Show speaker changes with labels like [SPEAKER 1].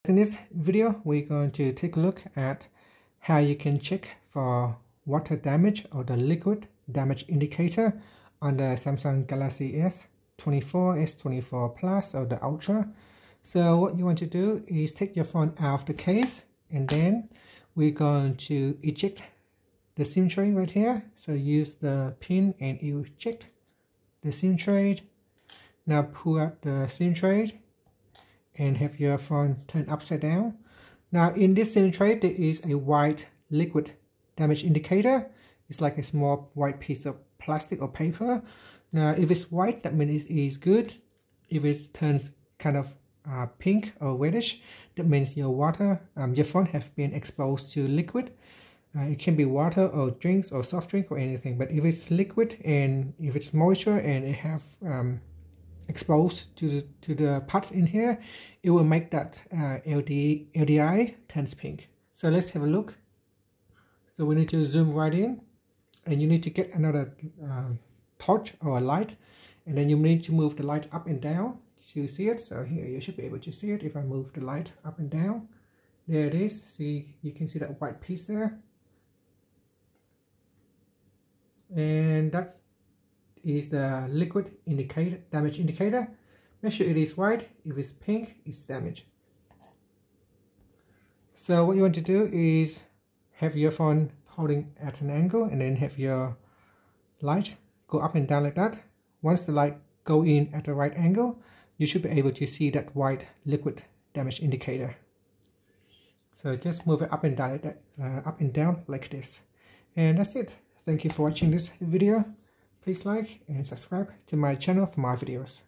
[SPEAKER 1] In this video, we're going to take a look at how you can check for water damage or the liquid damage indicator on the Samsung Galaxy S24, S24 Plus or the Ultra. So what you want to do is take your phone out of the case, and then we're going to eject the SIM tray right here. So use the pin and eject the SIM tray. Now pull out the SIM tray and have your phone turned upside down. Now in this SIM tray there is a white liquid damage indicator. It's like a small white piece of plastic or paper. Now if it's white, that means it is good. If it turns kind of pink or reddish, that means your phone has been exposed to liquid. It can be water or drinks or soft drink or anything, but if it's liquid and if it's moisture and it have exposed to the parts in here, it will make that LDI turns pink. So let's have a look. So we need to zoom right in, and you need to get another torch or a light, and then you need to move the light up and down to see it. So here you should be able to see it. If I move the light up and down, there it is. See, you can see that white piece there, and that is the liquid damage indicator. Make sure it is white. If it's pink, it's damaged. So what you want to do is have your phone holding at an angle, and then have your light go up and down like that. Once the light go in at the right angle, you should be able to see that white liquid damage indicator. So just move it up and down like that, up and down like this. And that's it. Thank you for watching this video. Please like and subscribe to my channel for more videos.